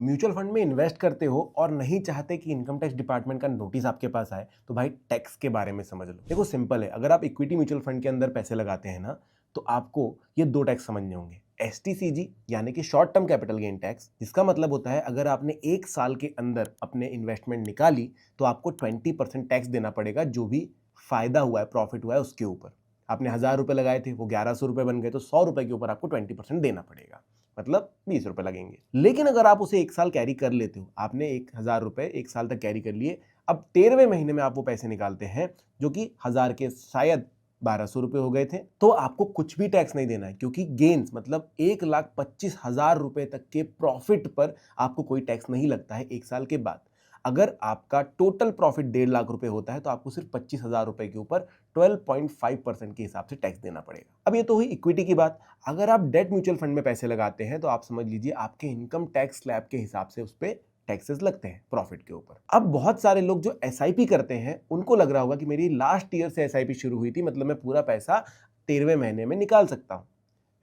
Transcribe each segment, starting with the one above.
Mutual fund में invest करते हो और नहीं चाहते कि इनकम टैक्स डिपार्टमेंट का नोटिस आपके पास आए, तो भाई टैक्स के बारे में समझ लो। देखो सिंपल है, अगर आप इक्विटी म्यूचुअल फंड के अंदर पैसे लगाते हैं ना, तो आपको ये दो टैक्स समझने होंगे। एसटीसीजी यानी कि short term capital gain tax, जिसका मतलब होता है अगर आपने एक साल के अंदर अपने इन्वेस्टमेंट निकाली तो आपको 20% टैक्स देना पड़ेगा, जो भी फायदा हुआ है, प्रॉफिट हुआ है उसके ऊपर। आपने 1000 रुपए लगाए थे, वो 1100 रुपए बन गए, तो 100 रुपए के ऊपर आपको 20% देना पड़ेगा, मतलब 20 रुपए लगेंगे। लेकिन अगर आप उसे एक साल कैरी कर लेते हो, आपने 1000 रुपए एक साल तक कैरी कर लिए, अब 13वें महीने में आप वो पैसे निकालते हैं जो कि 1000 के शायद 1200 रुपए हो गए थे, तो आपको कुछ भी टैक्स नहीं देना है, क्योंकि गेन्स मतलब 1,25,000 रुपए तक के प्रॉफिट पर आपको कोई टैक्स नहीं लगता है एक साल के बाद। अगर आपका टोटल प्रॉफिट 1,50,000 रुपए होता है तो आपको सिर्फ 25,000 रुपए के ऊपर 12.5% के हिसाब से टैक्स देना पड़ेगा। अब ये तो हुई इक्विटी की बात। अगर आप डेट म्यूचुअल फंड में पैसे लगाते हैं तो आप समझ लीजिए आपके इनकम टैक्स स्लैब के हिसाब से उस पर टैक्सेस लगते हैं प्रॉफिट के ऊपर। अब बहुत सारे लोग जो एसआईपी करते हैं उनको लग रहा होगा कि मेरी लास्ट ईयर से एसआईपी शुरू हुई थी, मतलब मैं पूरा पैसा 13वें महीने में निकाल सकता हूं।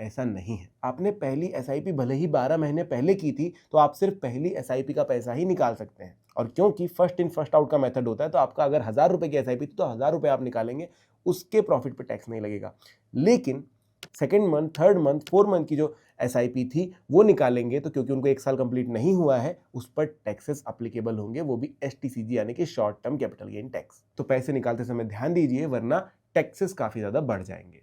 ऐसा नहीं है। आपने पहली एसआईपी भले ही 12 महीने पहले की थी, तो आप सिर्फ पहली एसआईपी का पैसा ही निकाल सकते हैं। और क्योंकि फर्स्ट इन फर्स्ट आउट का मेथड होता है, तो आपका अगर 1000 रुपए की एसआईपी थी तो 1000 रुपए आप निकालेंगे, उसके प्रॉफिट पे टैक्स नहीं लगेगा। लेकिन second month, third month, 4 month की जो एसआईपी थी वो निकालेंगे, तो क्योंकि उनको एक साल कंप्लीट नहीं हुआ है, उस पर टैक्सेस अप्लीकेबल होंगे, वो भी एसटीसीजी यानी कि short term capital gain tax. तो पैसे निकालते समय ध्यान दीजिए, वरना टैक्सेस काफी ज्यादा बढ़ जाएंगे।